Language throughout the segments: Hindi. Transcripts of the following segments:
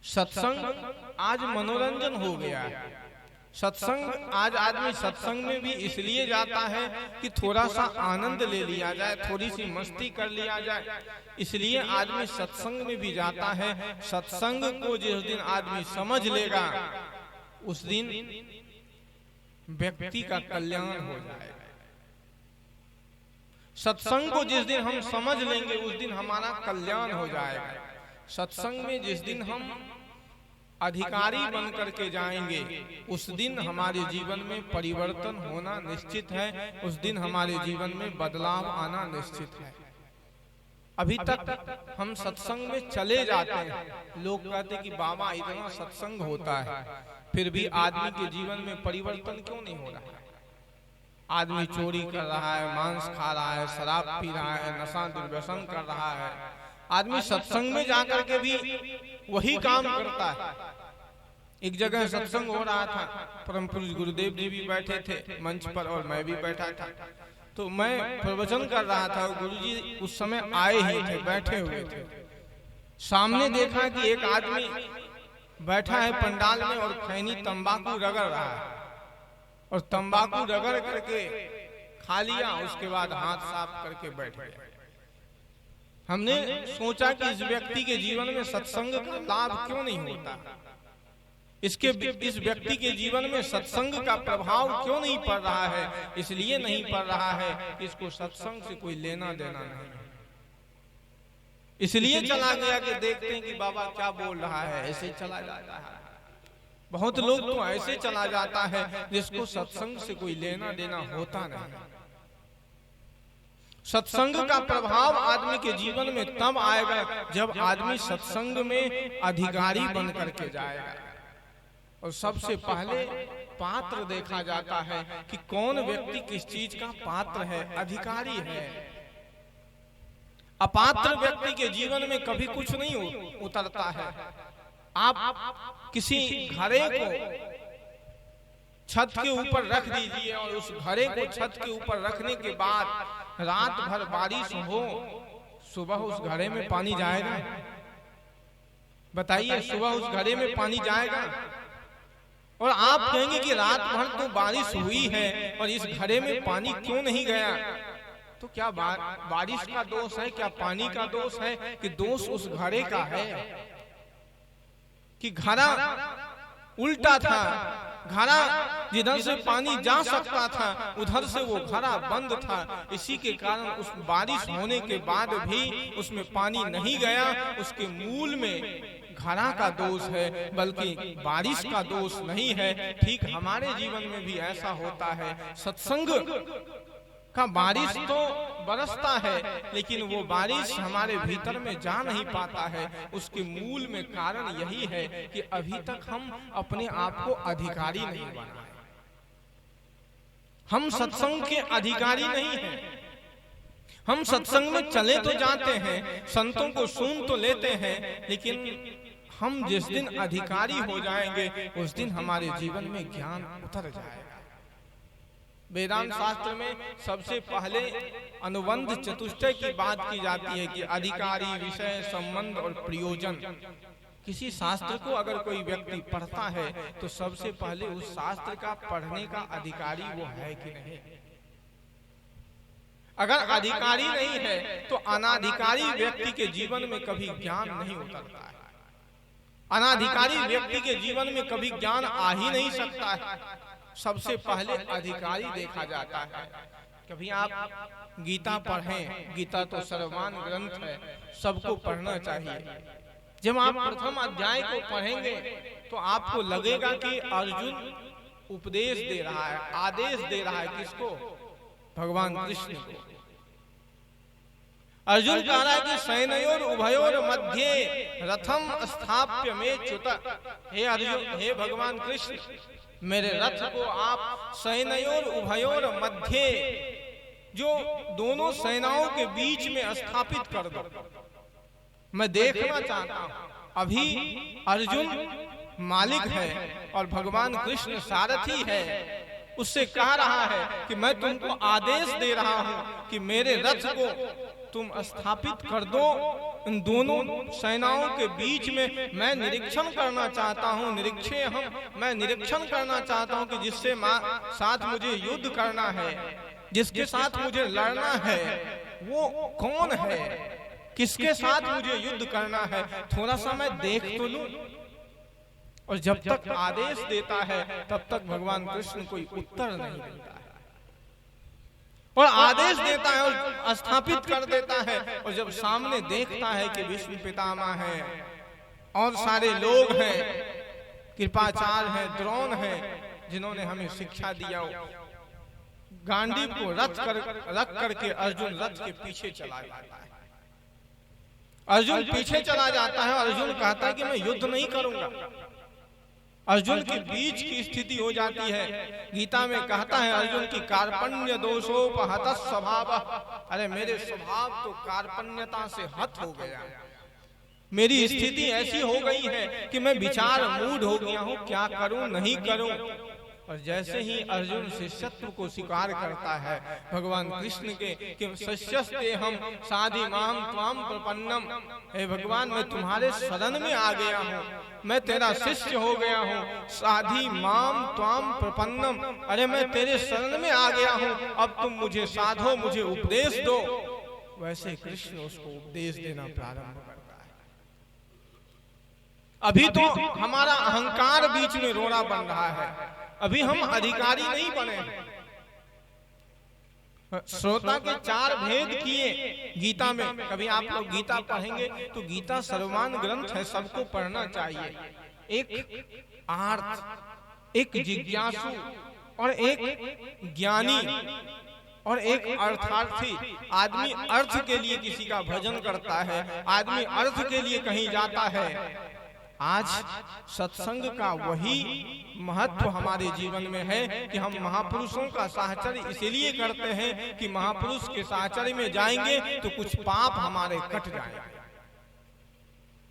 सत्संग आज मनोरंजन हो गया है। सत्संग आज आदमी सत्संग में भी इसलिए जाता है कि थोड़ा सा आनंद ले लिया जाए, थोड़ी सी मस्ती कर लिया जाए, इसलिए आदमी सत्संग में भी जाता है। सत्संग को जिस दिन आदमी समझ लेगा उस दिन व्यक्ति का कल्याण हो जाएगा। सत्संग को जिस दिन हम समझ लेंगे उस दिन हमारा कल्याण हो जाएगा। सत्संग में जिस दिन हम अधिकारी बन करके जाएंगे उस दिन हमारे जीवन में परिवर्तन होना निश्चित है, उस दिन हमारे जीवन में बदलाव आना निश्चित है। अभी तक हम सत्संग में चले जाते हैं, लोग कहते हैं कि बाबा इतना सत्संग होता है, फिर भी आदमी के जीवन में परिवर्तन क्यों नहीं हो रहा है? आदमी चोरी कर रहा है, मांस खा रहा है, शराब पी रहा है, नशा दुर्व्यसन कर रहा है। आदमी सत्संग में जाकर के भी वही काम करता है। एक जगह सत्संग हो रहा था, परम पूज्य गुरुदेव जी भी बैठे थे मंच पर और मैं भी बैठा था। तो मैं प्रवचन कर रहा था, गुरुजी उस समय आए ही थे, बैठे हुए थे। सामने देखा कि एक आदमी बैठा है पंडाल में और खैनी तंबाकू रगड़ रहा है, और तंबाकू रगड़ करके खा लिया, उसके बाद हाथ साफ करके बैठ गया। हमने सोचा कि इस व्यक्ति के जीवन में सत्संग का लाभ क्यों नहीं होता, इस व्यक्ति के जीवन में सत्संग का प्रभाव क्यों नहीं पड़ रहा है? इसलिए नहीं पड़ रहा है कि इसको सत्संग से कोई लेना देना नहीं है। इसलिए चला गया कि देखते हैं कि बाबा क्या बोल रहा है, ऐसे चला जाता है। बहुत लोग तो ऐसे चला जाता है जिसको सत्संग से कोई लेना देना होता नहीं। सत्संग का प्रभाव आदमी के जीवन में तब आएगा जब आदमी सत्संग में अधिकारी बन करके जाएगा। और सबसे पहले पात्र देखा जाता है कि कौन व्यक्ति किस चीज का पात्र है, अधिकारी है। अपात्र व्यक्ति के जीवन में कभी कुछ नहीं उतरता है। आप किसी घड़े को छत के ऊपर रख दीजिए और उस घड़े को छत के ऊपर रखने के बाद रात भर बारिश हो, सुबह उस घड़े में पानी जाएगा? बताइए, सुबह उस घड़े में पानी जाएगा? और आप कहेंगे कि रात भर तो बारिश हुई है और इस घड़े में पानी क्यों नहीं गया? तो क्या बारिश का दोष है, क्या पानी का दोष है, कि दोष उस घड़े का है? कि घड़ा उल्टा था, घड़ा जिधर से पानी जा सकता था उधर से वो घड़ा बंद था। इसी के कारण उस बारिश होने के बाद भी उसमें पानी नहीं गया। उसके मूल में घड़ा का दोष है, बल्कि बारिश का दोष नहीं है। ठीक हमारे जीवन में भी ऐसा होता है। सत्संग का बारिश तो बरसता है, लेकिन वो बारिश हमारे भीतर में जा नहीं पाता है। उसके मूल में कारण यही है कि अभी तक हम अपने आप को अधिकारी नहीं बनाए। हम सत्संग के अधिकारी नहीं हैं। हम सत्संग में चले तो जाते हैं, संतों को सुन तो लेते हैं, लेकिन हम जिस दिन अधिकारी हो जाएंगे उस दिन हमारे जीवन में ज्ञान उतर जाएगा। वेदांत शास्त्र में सबसे पहले अनुबंध चतुष्टय की बात की जाती है कि अधिकारी, विषय, संबंध और प्रयोजन। किसी शास्त्र को अगर कोई व्यक्ति पढ़ता है तो सबसे पहले उस शास्त्र का पढ़ने का अधिकारी वो है कि नहीं। अगर अधिकारी नहीं है तो अनाधिकारी व्यक्ति के जीवन में कभी ज्ञान नहीं उतरता है। अनाधिकारी व्यक्ति के जीवन में कभी ज्ञान आ ही नहीं सकता है। सबसे पहले अधिकारी देखा जाता है। कभी आप गीता पढ़ें, गीता तो सर्वमान ग्रंथ है, सबको पढ़ना चाहिए। जब आप प्रथम अध्याय को पढ़ेंगे तो आपको लगेगा कि अर्जुन उपदेश दे रहा है, आदेश दे रहा है। किसको? भगवान कृष्ण को। अर्जुन कह रहा है कि सैनयोर उभयोर मध्य रथम स्थाप्य में च्युत। हे अर्जुन, हे भगवान कृष्ण, मेरे रथ को आप सैनयोर उभयोर मध्य, जो दोनों सेनाओं के बीच में स्थापित कर दो। मैं देखना चाहता हूं। अभी अर्जुन मालिक है और भगवान कृष्ण सारथी है। उससे कह रहा है कि मैं तुमको आदेश दे रहा हूं कि मेरे रथ को तुम स्थापित कर दो इन दोनों सेनाओं के बीच में। मैं निरीक्षण करना चाहता हूँ, मैं निरीक्षण करना चाहता हूँ कि जिससे साथ मुझे युद्ध करना है, जिसके साथ मुझे लड़ना है, वो कौन है, किसके साथ मुझे युद्ध करना है, थोड़ा सा मैं देख तो लूं। और जब तक आदेश देता है तब तक भगवान कृष्ण कोई उत्तर नहीं देता है, और आदेश देता है और स्थापित कर देता है। और जब सामने देखता है कि विष्णु पितामह है और सारे लोग हैं, कृपाचार्य हैं, द्रोण हैं, जिन्होंने हमें शिक्षा दिया, गांडीव को रख करके अर्जुन रथ के पीछे चला जाता है। अर्जुन पीछे चला जाता है। अर्जुन कहता है कि मैं युद्ध नहीं करूंगा। अर्जुन के बीच की स्थिति हो जाती है। गीता में कहता है अर्जुन की कार्पण्य दोषोपहत स्वभाव, अरे मेरे स्वभाव तो कार्पण्यता से हत हो गया, मेरी स्थिति ऐसी हो गई है कि मैं विचार मूढ़ हो गया हूँ, क्या करूं नहीं करूं। और जैसे ही अर्जुन शिष्यत्व को स्वीकार करता है भगवान कृष्ण के कि शिष्यस्ते हम साधि माम त्वाम प्रपन्नम, हे भगवान मैं तुम्हारे शरण में आ गया हूँ, मैं तेरा शिष्य हो गया हूँ। साधि माम त्वाम प्रपन्नम, अरे मैं तेरे शरण में आ गया हूँ, अब तुम मुझे साधो, मुझे उपदेश दो। वैसे कृष्ण उसको उपदेश देना प्रारंभ करता है। अभी तो हमारा अहंकार बीच में रोड़ा बन रहा है, अभी हम अधिकारी नहीं बने हैं। श्रोता के 4 भेद किए गीता में। कभी आप लोग गीता पढ़ेंगे तो गीता सर्वमान्य ग्रंथ है, सबको पढ़ना चाहिए। एक आर्थ, एक जिज्ञासु और एक ज्ञानी और एक अर्थार्थी। आदमी अर्थ के लिए किसी का भजन करता है, आदमी अर्थ के लिए कहीं जाता है। आज सत्संग का वही महत्व हमारे जीवन में है कि हम महापुरुषों का साहचर्य इसीलिए करते हैं कि महापुरुष के साहचर्य में जाएंगे तो कुछ पाप हमारे कट जाएंगे।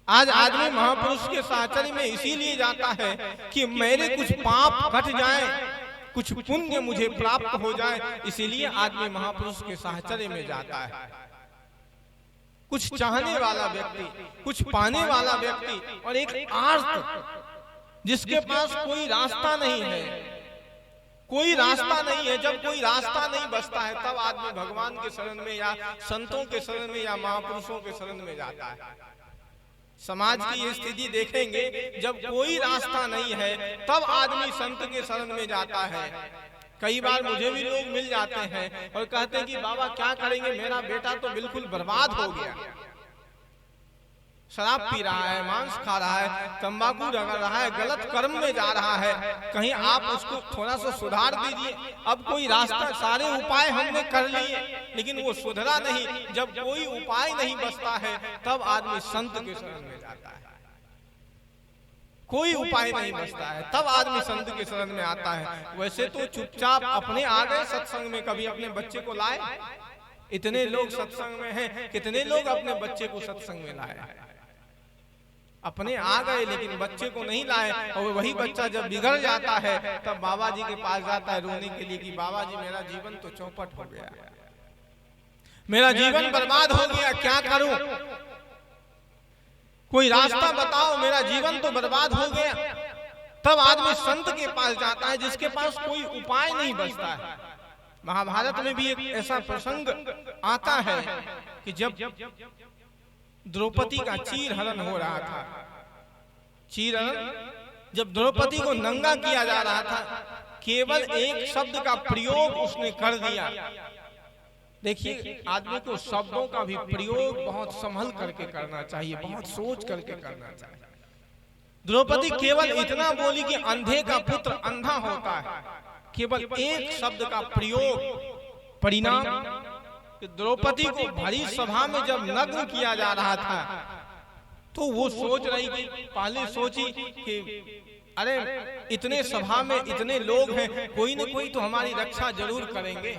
आज आदमी महापुरुष के साहचर्य में इसीलिए जाता है कि मेरे कुछ पाप कट जाएं, कुछ पुण्य मुझे प्राप्त हो जाए, इसीलिए आदमी महापुरुष के साहचर्य में जाता है। कुछ चाहने वाला व्यक्ति, कुछ पाने वाला व्यक्ति, और एक आर्त जिसके पास कोई रास्ता नहीं है, कोई रास्ता नहीं है। जब कोई रास्ता नहीं बचता है तब आदमी भगवान के शरण में या संतों के शरण में या महापुरुषों के शरण में जाता है। समाज की ये स्थिति देखेंगे, जब कोई रास्ता नहीं है तब आदमी संत के शरण में जाता है। कई बार मुझे भी लोग मिल जाते हैं और कहते हैं कि बाबा क्या करेंगे, मेरा बेटा तो बिल्कुल बर्बाद हो गया, शराब पी रहा है, मांस खा रहा है, तंबाकू रगड़ रहा है, गलत कर्म में जा रहा है, कहीं आप उसको थोड़ा सा सुधार दीजिए। अब कोई रास्ता, सारे उपाय हमने कर लिए लेकिन वो सुधरा नहीं। जब कोई उपाय नहीं बचता है तब आदमी संत के शरण में जाता है। कोई उपाय नहीं बचता है तब आदमी संत के शरण में आता है। वैसे तो चुपचाप अपने आ गए सत्संग में, कभी अपने बच्चे को लाए? इतने लोग सत्संग में हैं, कितने लोग अपने बच्चे को सत्संग में लाए? अपने आ गए लेकिन बच्चे को नहीं लाए। और वही बच्चा जब बिगड़ जाता है तब बाबा जी के पास जाता है रोने के लिए कि बाबा जी मेरा जीवन तो चौपट हो गया, मेरा जीवन बर्बाद हो गया, क्या करूं, कोई रास्ता बताओ, मेरा जीवन तो बर्बाद हो गया। तब आदमी संत के पास जाता है जिसके पास कोई उपाय नहीं बचता है। महाभारत में भी एक ऐसा प्रसंग आता है कि जब द्रौपदी का चीरहरण हो रहा था, चीरहरण जब द्रौपदी को नंगा किया जा रहा था, केवल एक शब्द का प्रयोग उसने कर दिया। देखिए, आदमी को शब्दों का भी प्रयोग बहुत संभल करके करना चाहिए, बहुत सोच करके करना चाहिए। द्रौपदी केवल इतना बोली कि अंधे का पुत्र अंधा होता है, केवल एक शब्द का प्रयोग, परिणाम द्रौपदी को भरी सभा में जब नग्न किया जा रहा था तो वो सोच रही थी, पहले सोची कि अरे इतने सभा में इतने लोग हैं, कोई न कोई तो हमारी रक्षा जरूर करेंगे।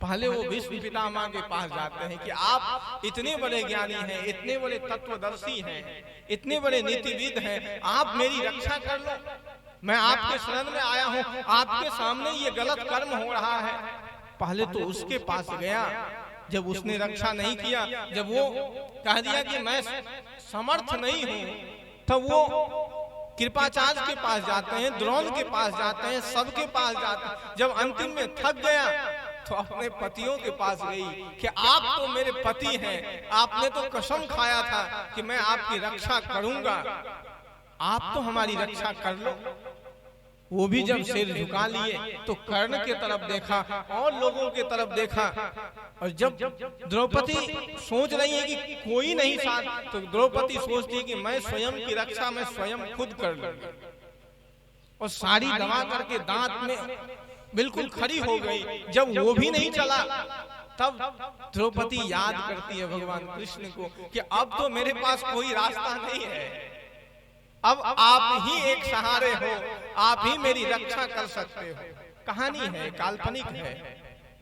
पहले वो भीष्म पितामह के पास जाते हैं कि आप इतने बड़े ज्ञानी हैं, इतने बड़े तत्वदर्शी हैं, इतने बड़े नीतिविद हैं, आप मेरी रक्षा कर लो, मैं आपके शरण में आया हूं, आपके सामने ये गलत कर्म हो रहा है। पहले तो उसके पास गया, जब उसने रक्षा नहीं किया, जब वो कह दिया कि मैं समर्थ नहीं हूं, तब वो कृपाचार्य के पास जाते हैं, द्रोण के पास जाते हैं, सबके पास जाते हैं। जब अंतिम में थक गया तो अपने पतियों के पास गई कि आप तो मेरे पति हैं, आपने तो कसम खाया था कि मैं आपकी रक्षा करूंगा, आप तो हमारी रक्षा कर लो। वो भी जब सिर झुका लिए तो कर्ण के तरफ देखा और लोगों के तरफ देखा, और जब द्रौपदी सोच रही है कि कोई नहीं साथ, तो द्रौपदी सोचती है कि मैं स्वयं की रक्षा मैं स्वयं खुद कर लूंगी, और साड़ी दबा करके दांत में बिल्कुल खड़ी हो गई। जब वो भी नहीं चला, तब द्रौपदी याद करती है भगवान कृष्ण को कि अब तो मेरे पास कोई रास्ता नहीं है, अब आप ही एक सहारे हो, आप ही मेरी रक्षा कर सकते हो। कहानी है, काल्पनिक है,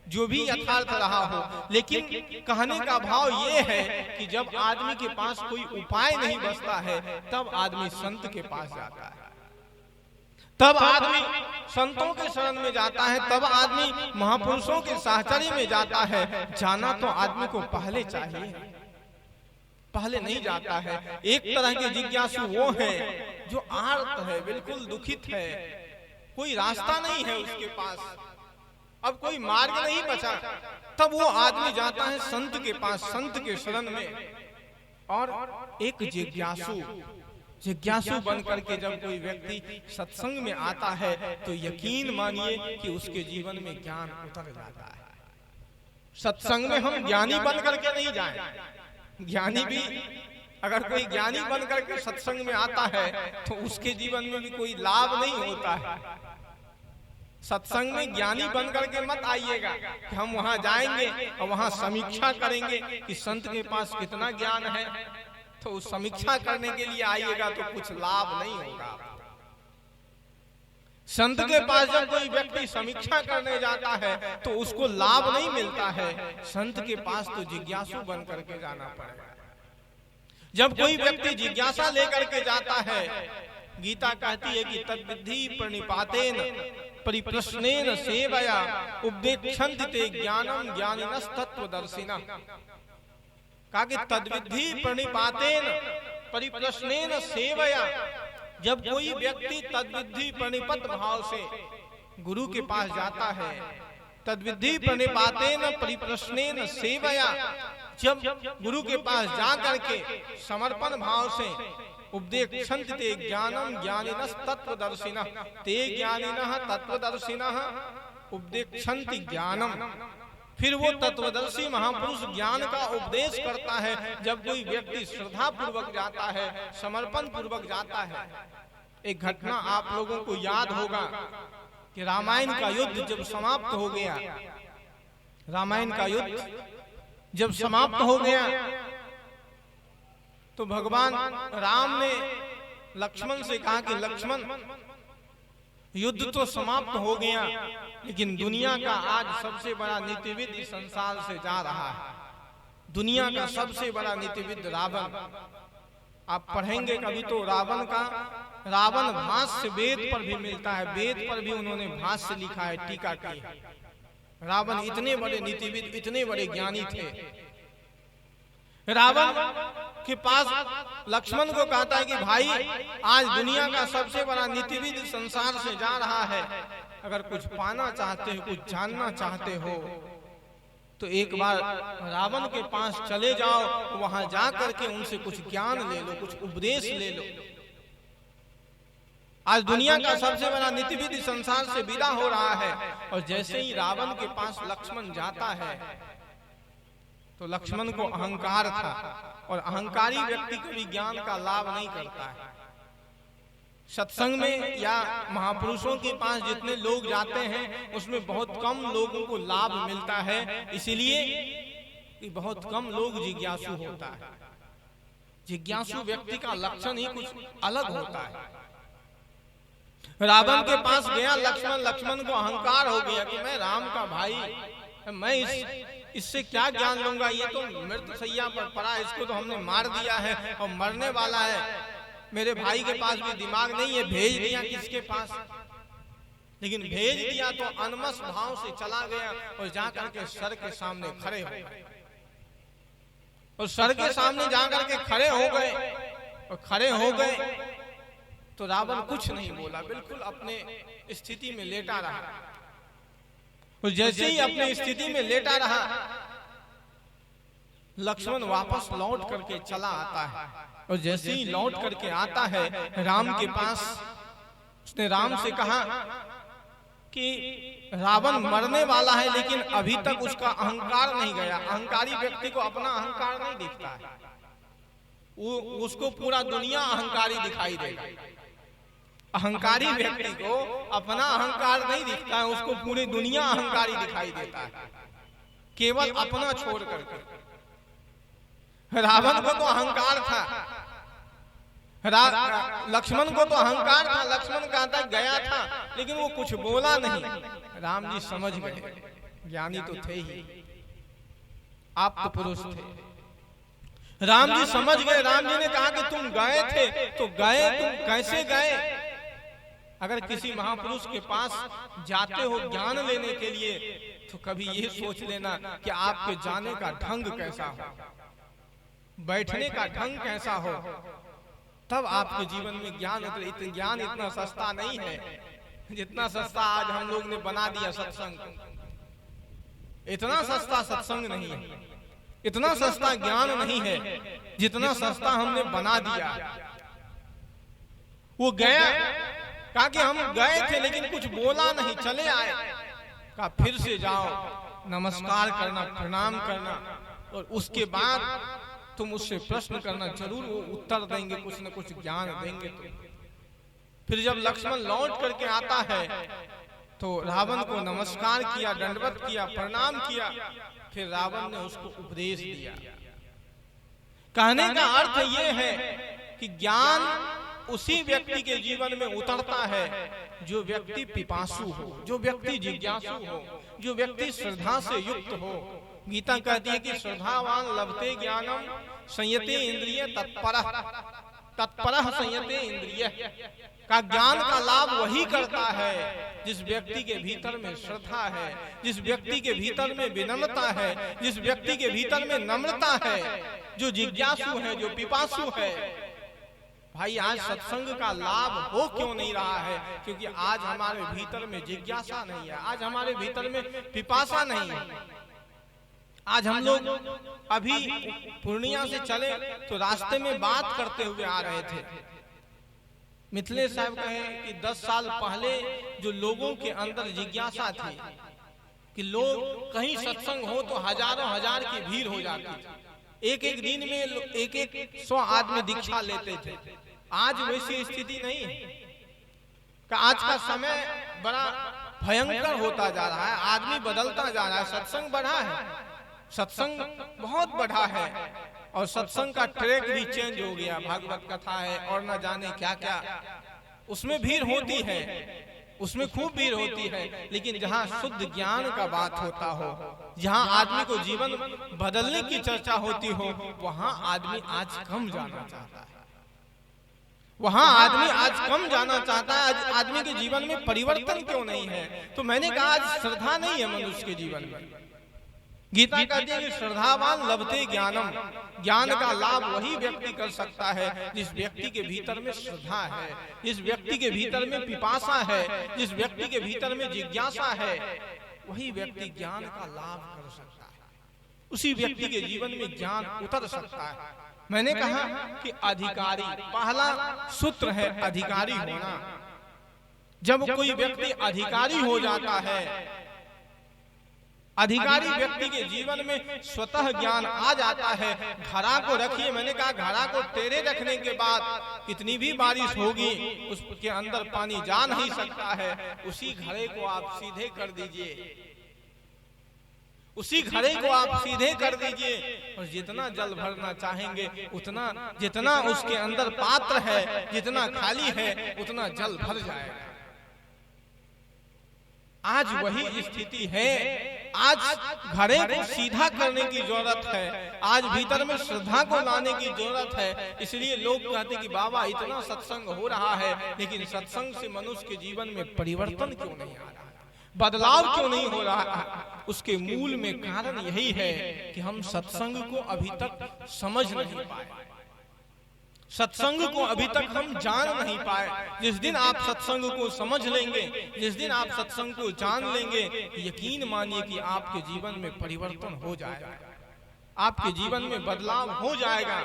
जो भी यथार्थ रहा हो, लेकिन कहने का भाव ये है कि जब आदमी के पास कोई उपाय नहीं बचता है, तब आदमी संत के पास जाता है, तब आदमी संतों के शरण में जाता है, तब आदमी महापुरुषों के साहचर्य में जाता है। जाना तो आदमी को पहले चाहिए, पहले नहीं जाता है। एक तरह के जिज्ञासु वो है जो आर्त है, बिल्कुल दुखित है, कोई रास्ता नहीं है उसके पास, अब कोई मार्ग नहीं बचा, तब वो आदमी जाता है संत के पास, संत के शरण में। और एक जिज्ञासु बन करके जब कोई व्यक्ति सत्संग में आता है तो यकीन मानिए कि उसके जीवन में ज्ञान उतर जाता है। सत्संग में हम ज्ञानी बन करके नहीं जाए, ज्ञानी भी अगर कोई ज्ञानी बन करके सत्संग में आता है तो उसके जीवन में भी कोई लाभ नहीं होता है। सत्संग में ज्ञानी बन करके मत आइएगा कि हम वहां जाएंगे और वहां समीक्षा करेंगे कि संत के पास कितना ज्ञान है, तो उस समीक्षा करने के लिए आइएगा तो कुछ लाभ नहीं होगा। संत के पास जब कोई व्यक्ति समीक्षा करने जाता है तो उसको लाभ नहीं मिलता है, संत के पास तो जिज्ञासु बन करके जाना पड़ेगा। जब कोई व्यक्ति जिज्ञासा लेकर के जाता है, गीता कहती है कि तद्विद्धि प्रणिपातेन परिप्रश्नेन सेवया उपदेक्षन्ति ते ज्ञानम ज्ञानिनस्तत्वदर्शिनः। कहा कि तद्विद्धि प्रणिपातेन परिप्रश्नेन सेवया, जब कोई व्यक्ति तद्विद्धि प्रणिपत भाव से गुरु के पास जाता है, तद्विद्धि प्रणिपातेन परिप्रश्नेन सेवया, जब गुरु के पास जा करके समर्पण भाव से उपदेक्षन्ति ते ज्ञानम ज्ञानिनस्तत्वदर्शिनः, ते ज्ञानिनः तत्वदर्शिनः उपदेक्षन्ति ज्ञानम। फिर वो तत्वदर्शी महापुरुष ज्ञान का उपदेश करता है। जब कोई व्यक्ति श्रद्धा पूर्वक जाता है, समर्पण पूर्वक जाता है। एक घटना आप लोगों को याद होगा कि रामायण का युद्ध जब समाप्त हो गया, रामायण का युद्ध जब समाप्त हो गया तो भगवान राम ने लक्ष्मण से कहा कि लक्ष्मण, युद्ध तो समाप्त हो गया, लेकिन दुनिया का आज सबसे बड़ा नीतिविद इस संसार से जा रहा है। दुनिया का सबसे बड़ा नीतिविद रावण, आप पढ़ेंगे कभी तो रावण का रावण भाष्य वेद पर भी मिलता है, वेद पर भी उन्होंने भाष्य लिखा है, टीका की है। रावण इतने बड़े नीतिविद, इतने बड़े ज्ञानी थे। रावण के पास लक्ष्मण को कहता है कि भाई, आज दुनिया का सबसे बड़ा नीतिविद संसार से जा रहा है, अगर कुछ पाना चाहते हो, कुछ जानना चाहते हो तो एक बार रावण के पास चले जाओ, वहां जा करके उनसे कुछ ज्ञान ले लो, कुछ उपदेश ले लो। आज दुनिया का सबसे बड़ा नीतिविद संसार से विदा हो रहा है। और जैसे ही रावण के पास लक्ष्मण जाता है तो लक्ष्मण को अहंकार था, और अहंकारी व्यक्ति कभी ज्ञान का लाभ नहीं करता है। सत्संग में या महापुरुषों के पास जितने लोग जाते हैं उसमें बहुत कम लोगों को लाभ मिलता है, इसीलिए कि बहुत कम लोग जिज्ञासु होता है। जिज्ञासु व्यक्ति का लक्षण ही कुछ अलग होता है। रावण के पास गया लक्ष्मण, लक्ष्मण को अहंकार हो गया कि मैं राम का भाई, मैं इससे क्या ज्ञान लूंगा, ये तो मृत सैया पर पड़ा, इसको तो हमने मार दिया है और मरने वाला है, मेरे भाई के पास भी दिमाग नहीं है, भेज दिया किसके पास। लेकिन भेज दिया तो अनमस भाव से चला गया और जाकर के सर के सामने खड़े हो गए। और सर के सामने जाकर के खड़े हो गए, और खड़े हो गए तो रावण कुछ नहीं बोला, बिल्कुल अपने स्थिति में लेटा रहा। और जैसे ही अपनी स्थिति में लेटा रहा, लक्ष्मण वापस लौट करके चला आता है। और जैसे ही लौट करके आता है राम के पास, उसने राम से कहा कि रावण मरने वाला है, लेकिन अभी तक उसका अहंकार नहीं गया। अहंकारी व्यक्ति को अपना अहंकार नहीं दिखता है, उसको पूरा दुनिया अहंकारी दिखाई देगा। अहंकारी व्यक्ति को अपना अहंकार नहीं दिखता है, उसको पूरी दुनिया अहंकारी दिखाई देता है, केवल अपना छोड़ करके। रावण को तो अहंकार था, लक्ष्मण को तो अहंकार था। लक्ष्मण कहता गया था, लेकिन वो कुछ बोला नहीं। राम जी समझ गए, ज्ञानी तो थे ही, आप तो पुरुष थे। राम जी समझ गए। राम जी ने कहा कि तुम गए थे तो गए, तुम कैसे गए? अगर किसी महापुरुष के पास जाते हो ज्ञान लेने के लिए, तो कभी ये सोच लेना कि आपके जाने का ढंग कैसा हो, बैठने का ढंग कैसा हो, तब आपके जीवन में ज्ञान इतना सस्ता नहीं है जितना सस्ता आज हम लोग ने बना दिया सत्संग। इतना सस्ता सत्संग नहीं है, इतना सस्ता ज्ञान नहीं है जितना सस्ता हमने बना दिया। वो गया, कहा कि हम गए थे लेकिन कुछ बोला नहीं, चले आए। कहा फिर से जाओ, नमस्कार करना, प्रणाम करना, और उसके बाद तुम उससे प्रश्न करना, जरूर वो उत्तर देंगे, कुछ न कुछ ज्ञान देंगे। तो फिर जब लक्ष्मण लौट करके आता है तो रावण को नमस्कार किया, दंडवत किया, प्रणाम किया। फिर रावण ने उसको उपदेश दिया। कहने का अर्थ ये है कि ज्ञान उसी व्यक्ति के जीवन में उतरता है जो व्यक्ति पिपासु हो, जो व्यक्ति जिज्ञासु हो, जो व्यक्ति श्रद्धा से युक्त हो। गीता कहती है कि श्रद्धावान लभते ज्ञानम संयते इंद्रिय तत्परः संयते इंद्रिय। का ज्ञान का लाभ वही करता है जिस व्यक्ति के भीतर में श्रद्धा है, जिस व्यक्ति के भीतर में विनम्रता है, जिस व्यक्ति के भीतर में नम्रता है, जो जिज्ञासु है, जो पिपासु है। भाई आज सत्संग का लाभ हो क्यों नहीं रहा है? क्योंकि आज हमारे भीतर में जिज्ञासा नहीं है, आज हमारे भीतर में पिपासा नहीं है। आज हम लोग अभी पूर्णिया से चले तो रास्ते में बात करते हुए आ रहे थे। मिथिलेश साहब कहे कि 10 साल पहले जो लोगों के अंदर जिज्ञासा थी कि लोग कहीं सत्संग हो तो हजारों हजार की भीड़ हो जाती, एक एक दिन में एक 100 आदमी दीक्षा लेते थे। आज वैसी स्थिति नहीं है। आज का समय बड़ा भयंकर होता जा रहा है, आदमी बदलता जा रहा है, सत्संग बढ़ा है, सत्संग बहुत बढ़ा है, और सत्संग का ट्रैक भी चेंज हो गया। भागवत कथा है और न जाने क्या क्या, उसमें भीड़ होती है, उसमें खूब भीड़ होती है। लेकिन जहाँ शुद्ध ज्ञान का बात होता हो, जहाँ आदमी को जीवन बदलने की चर्चा होती हो, वहाँ आदमी आज कम जाना चाहता है, वहाँ आदमी आज कम जाना चाहता है। आज आदमी के जीवन में परिवर्तन क्यों नहीं है? तो मैंने कहा आज श्रद्धा नहीं है मनुष्य के जीवन में। गीता कहती है कि श्रद्धावान लभते ज्ञानम, ज्ञान का लाभ वही व्यक्ति कर सकता है जिस व्यक्ति के भीतर में श्रद्धा है, जिस व्यक्ति के भीतर में पिपासा है, जिस व्यक्ति के भीतर में जिज्ञासा है, वही व्यक्ति ज्ञान का लाभ कर सकता है, उसी व्यक्ति के जीवन में ज्ञान उतर सकता है। मैंने कहा कि अधिकारी, पहला सूत्र है अधिकारी होना। जब कोई व्यक्ति अधिकारी हो जाता है, अधिकारी व्यक्ति के जीवन में स्वतः ज्ञान आ जाता है। घड़ा को रखिए, मैंने कहा घड़ा को टेढ़े रखने के बाद कितनी भी बारिश होगी उसके अंदर पानी जा नहीं सकता है। उसी घड़े को आप सीधे कर दीजिए, उसी घड़े को आप सीधे कर दीजिए, और जितना जल भरना चाहेंगे उतना, जितना उसके अंदर पात्र है, जितना खाली है, उतना जल भर जाएगा। आज वही स्थिति है। आज घड़े को सीधा करने की जरूरत है, आज भीतर में श्रद्धा को लाने की जरूरत है। इसलिए लोग कहते कि बाबा इतना सत्संग हो रहा है, लेकिन सत्संग से मनुष्य के जीवन में परिवर्तन क्यों नहीं आ रहा है? बदलाव क्यों नहीं हो रहा? उसके मूल में कारण यही है कि हम सत्संग को अभी तक समझ नहीं पाए, सत्संग को अभी तक हम जान नहीं पाए। जिस दिन आप सत्संग को समझ लेंगे, जिस दिन आप सत्संग को जान लेंगे, यकीन मानिए कि आपके जीवन में परिवर्तन हो जाएगा, आपके जीवन में बदलाव हो जाएगा।